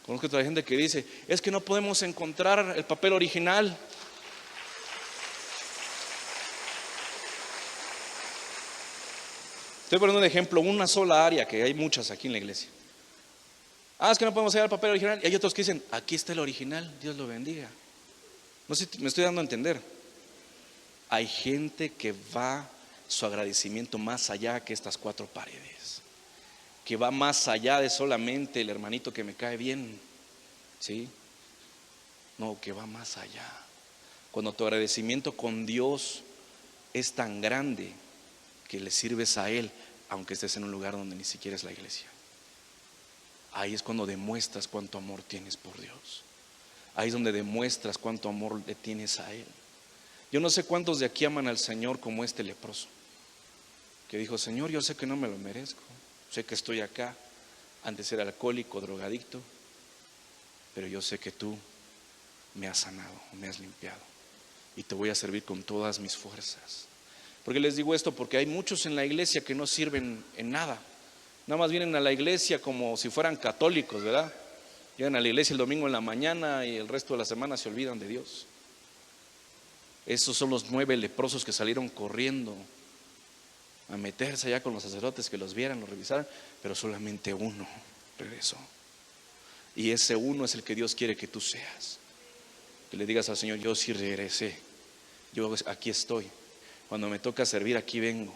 Conozco otra gente que dice, es que no podemos encontrar el papel original. Estoy poniendo un ejemplo, una sola área, que hay muchas aquí en la iglesia. Es que no podemos hallar el papel original. Y hay otros que dicen, aquí está el original, Dios lo bendiga. No sé si me estoy dando a entender. Hay gente que va su agradecimiento más allá que estas 4 paredes, que va más allá de solamente el hermanito que me cae bien, ¿sí? No, que va más allá. Cuando tu agradecimiento con Dios es tan grande que le sirves a Él, aunque estés en un lugar donde ni siquiera es la iglesia. Ahí es cuando demuestras cuánto amor tienes por Dios. Ahí es donde demuestras cuánto amor le tienes a Él. Yo no sé cuántos de aquí aman al Señor como este leproso, que dijo, Señor, yo sé que no me lo merezco, sé que estoy acá, antes era alcohólico, drogadicto, pero yo sé que tú me has sanado, me has limpiado y te voy a servir con todas mis fuerzas. Porque les digo esto, porque hay muchos en la iglesia que no sirven en nada, nada más vienen a la iglesia como si fueran católicos, ¿verdad? Llegan a la iglesia el domingo en la mañana y el resto de la semana se olvidan de Dios. Esos son los 9 leprosos que salieron corriendo a meterse allá con los sacerdotes, que los vieran, los revisaran, pero solamente uno regresó. Y ese uno es el que Dios quiere que tú seas. Que le digas al Señor, yo sí regresé, yo aquí estoy. Cuando me toca servir, aquí vengo.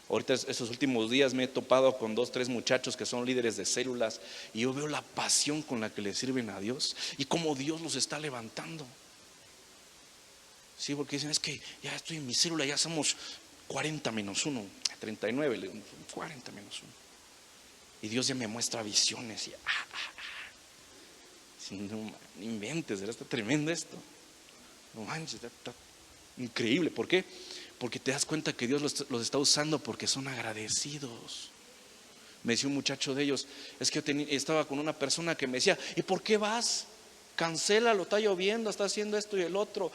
Ahorita estos últimos días me he topado con 2, 3 muchachos que son líderes de células y yo veo la pasión con la que le sirven a Dios y cómo Dios los está levantando. Sí, porque dicen, es que ya estoy en mi célula, ya somos 40 menos 1, 39, 40 menos 1. Y Dios ya me muestra visiones y no inventes, está tremendo esto. No manches, está increíble. ¿Por qué? Porque te das cuenta que Dios los está usando porque son agradecidos. Me decía un muchacho de ellos, es que yo estaba con una persona que me decía, ¿y por qué vas? Cancélalo, está lloviendo, está haciendo esto y el otro.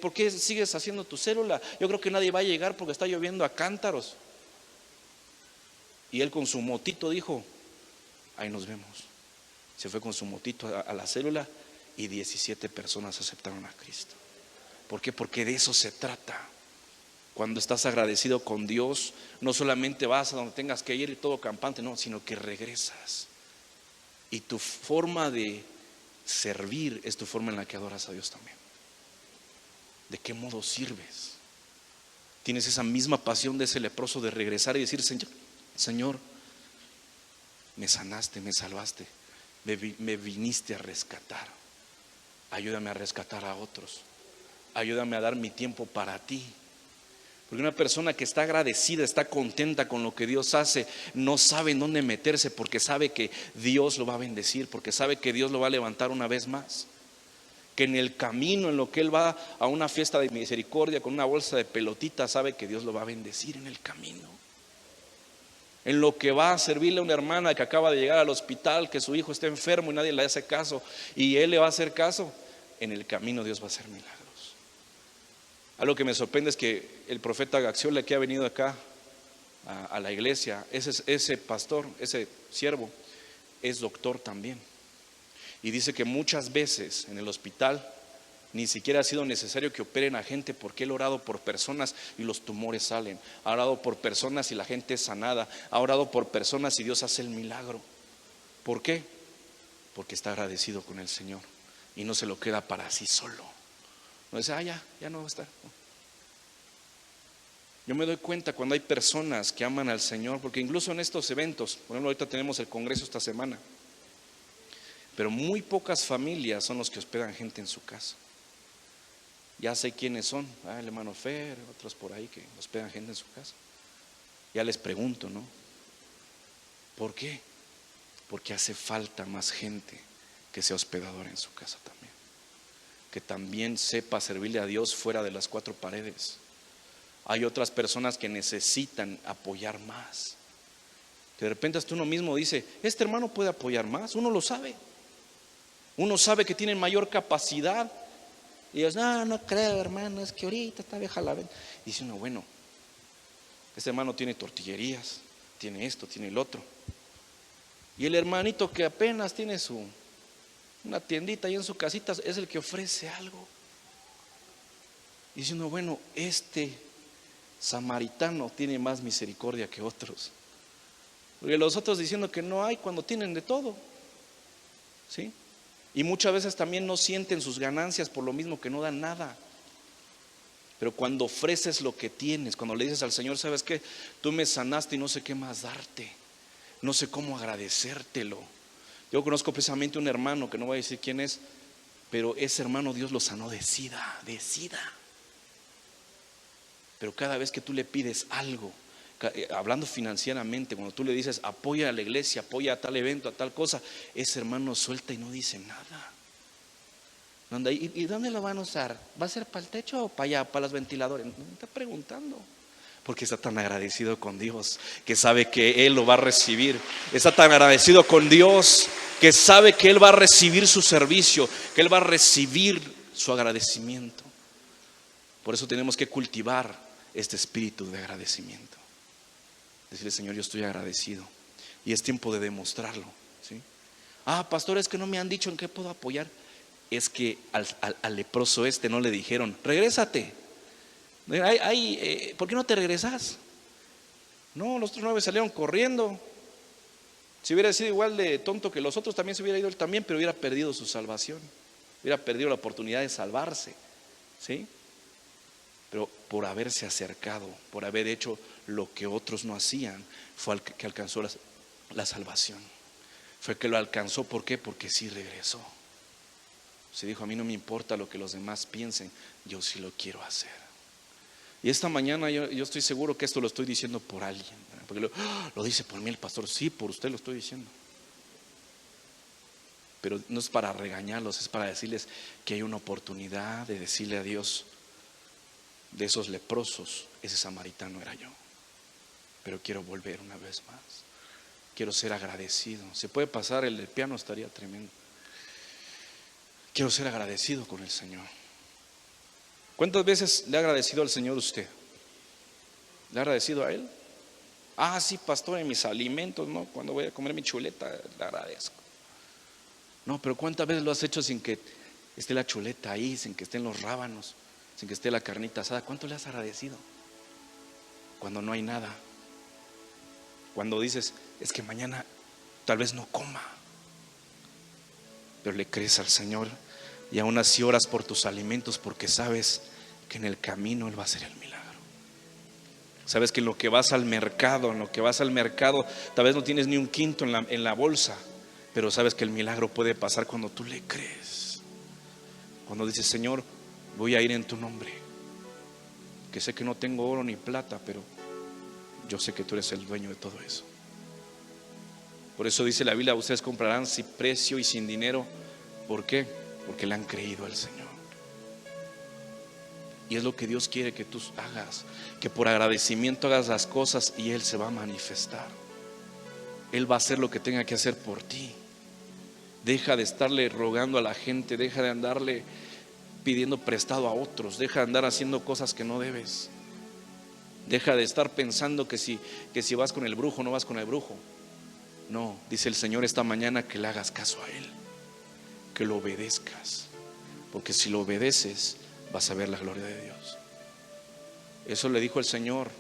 ¿Por qué sigues haciendo tu célula? Yo creo que nadie va a llegar porque está lloviendo a cántaros. Y él con su motito dijo, ahí nos vemos. Se fue con su motito a la célula y 17 personas aceptaron a Cristo. ¿Por qué? Porque de eso se trata. Cuando estás agradecido con Dios, no solamente vas a donde tengas que ir y todo campante, no, sino que regresas. Y tu forma de servir es tu forma en la que adoras a Dios también. ¿De qué modo sirves? Tienes esa misma pasión de ese leproso de regresar y decir, Señor, me sanaste, me salvaste, me viniste a rescatar. Ayúdame a rescatar a otros. Ayúdame a dar mi tiempo para ti. Porque una persona que está agradecida, está contenta con lo que Dios hace, no sabe en dónde meterse, porque sabe que Dios lo va a bendecir, porque sabe que Dios lo va a levantar una vez más. Que en el camino, en lo que él va a una fiesta de misericordia con una bolsa de pelotitas, sabe que Dios lo va a bendecir en el camino. En lo que va a servirle a una hermana que acaba de llegar al hospital, que su hijo está enfermo y nadie le hace caso, y él le va a hacer caso, en el camino Dios va a hacer milagros. Algo que me sorprende es que el profeta Gaxiola, que ha venido acá a la iglesia, ese pastor, ese siervo, es doctor también. Y dice que muchas veces en el hospital ni siquiera ha sido necesario que operen a gente, porque él ha orado por personas y los tumores salen. Ha orado por personas y la gente es sanada. Ha orado por personas y Dios hace el milagro. ¿Por qué? Porque está agradecido con el Señor y no se lo queda para sí solo. No dice, ya no va a estar. Yo me doy cuenta cuando hay personas que aman al Señor, porque incluso en estos eventos, por ejemplo, ahorita tenemos el congreso esta semana, pero muy pocas familias son los que hospedan gente en su casa. Ya sé quiénes son, el hermano Fer, otros por ahí que hospedan gente en su casa. Ya les pregunto, ¿no? ¿Por qué? Porque hace falta más gente que sea hospedadora en su casa también, que también sepa servirle a Dios fuera de las cuatro paredes. Hay otras personas que necesitan apoyar más, que de repente hasta uno mismo dice, este hermano puede apoyar más, uno lo sabe. Uno sabe que tienen mayor capacidad. Y ellos, no creo, hermano, es que ahorita está vieja la venta. Dice uno, bueno, este hermano tiene tortillerías, tiene esto, tiene el otro. Y el hermanito que apenas tiene una tiendita ahí en su casita es el que ofrece algo. Dice uno, bueno, este samaritano tiene más misericordia que otros. Porque los otros diciendo que no hay cuando tienen de todo. ¿Sí? Y muchas veces también no sienten sus ganancias por lo mismo que no dan nada. Pero cuando ofreces lo que tienes, cuando le dices al Señor, ¿sabes qué? Tú me sanaste y no sé qué más darte, no sé cómo agradecértelo. Yo conozco precisamente un hermano, que no voy a decir quién es, pero ese hermano Dios lo sanó de sida. Pero cada vez que tú le pides algo, hablando financieramente, cuando tú le dices apoya a la iglesia, apoya a tal evento, a tal cosa, ese hermano suelta y no dice nada. ¿Y dónde lo van a usar? ¿Va a ser para el techo o para allá, para los ventiladores? No me está preguntando, porque está tan agradecido con Dios que sabe que Él lo va a recibir. Está tan agradecido con Dios que sabe que Él va a recibir su servicio, que Él va a recibir su agradecimiento. Por eso tenemos que cultivar este espíritu de agradecimiento. Decirle, Señor, yo estoy agradecido. Y es tiempo de demostrarlo, ¿sí? Pastor, es que no me han dicho en qué puedo apoyar. Es que al leproso no le dijeron, regrésate. ¿Por qué no te regresas? No, los otros 9 salieron corriendo. Si hubiera sido igual de tonto que los otros, también se hubiera ido él también, pero hubiera perdido su salvación, hubiera perdido la oportunidad de salvarse, ¿sí? Pero por haberse acercado, por haber hecho lo que otros no hacían, fue el que alcanzó la salvación. Fue el que lo alcanzó. ¿Por qué? Porque sí regresó. Se dijo, a mí no me importa lo que los demás piensen, yo sí lo quiero hacer. Y esta mañana yo estoy seguro que esto lo estoy diciendo por alguien, porque lo dice por mí el pastor. Sí, por usted lo estoy diciendo. Pero no es para regañarlos, es para decirles que hay una oportunidad de decirle a Dios, de esos leprosos, ese samaritano era yo, pero quiero volver una vez más, quiero ser agradecido. Se puede pasar el del piano, estaría tremendo. Quiero ser agradecido con el Señor. ¿Cuántas veces le ha agradecido al Señor usted? ¿Le ha agradecido a Él? Sí, pastor, en mis alimentos, ¿no? Cuando voy a comer mi chuleta, le agradezco. No, pero ¿cuántas veces lo has hecho sin que esté la chuleta ahí, sin que estén los rábanos, sin que esté la carnita asada? ¿Cuánto le has agradecido? Cuando no hay nada, cuando dices, es que mañana tal vez no coma, pero le crees al Señor y aún así oras por tus alimentos, porque sabes que en el camino Él va a hacer el milagro. Sabes que en lo que vas al mercado, tal vez no tienes ni un quinto en la bolsa, pero sabes que el milagro puede pasar cuando tú le crees. Cuando dices, Señor, voy a ir en tu nombre. que sé que no tengo oro ni plata, pero yo sé que tú eres el dueño de todo eso. Por eso dice la Biblia, ustedes comprarán sin precio y sin dinero. ¿Por qué? Porque le han creído al Señor. Y es lo que Dios quiere que tú hagas, que por agradecimiento hagas las cosas y Él se va a manifestar. Él va a hacer lo que tenga que hacer por ti. Deja de estarle rogando a la gente, deja de andarle pidiendo prestado a otros, deja de andar haciendo cosas que no debes. Deja de estar pensando que si vas con el brujo, no vas con el brujo. No, dice el Señor esta mañana que le hagas caso a Él, que lo obedezcas, porque si lo obedeces vas a ver la gloria de Dios. Eso le dijo el Señor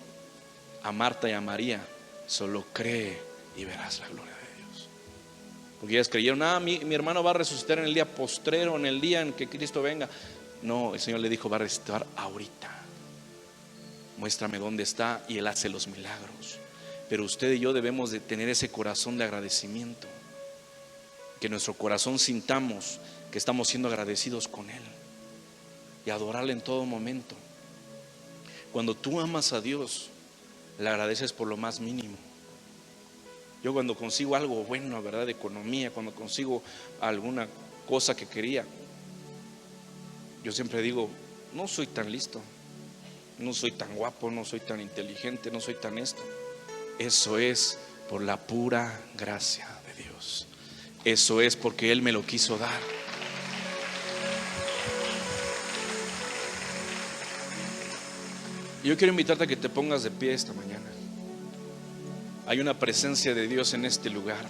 a Marta y a María: solo cree y verás la gloria de Dios. Porque ellas creyeron: mi hermano va a resucitar en el día postrero, en el día en que Cristo venga. No, el Señor le dijo: va a resucitar ahorita. Muéstrame dónde está, y Él hace los milagros. Pero usted y yo debemos de tener ese corazón de agradecimiento, que nuestro corazón sintamos que estamos siendo agradecidos con Él y adorarle en todo momento. Cuando tú amas a Dios, le agradeces por lo más mínimo. Yo cuando consigo algo bueno, ¿verdad?, de economía, cuando consigo alguna cosa que quería, yo siempre digo: no soy tan listo, no soy tan guapo, no soy tan inteligente, no soy tan esto. Eso es por la pura gracia de Dios. Eso es porque Él me lo quiso dar. Yo quiero invitarte a que te pongas de pie esta mañana. Hay una presencia de Dios en este lugar,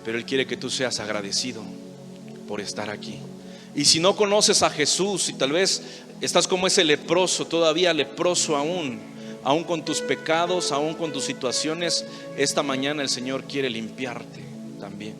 pero Él quiere que tú seas agradecido por estar aquí. Y si no conoces a Jesús, y tal vez estás como ese leproso, todavía leproso aún con tus pecados, aún con tus situaciones, esta mañana el Señor quiere limpiarte también.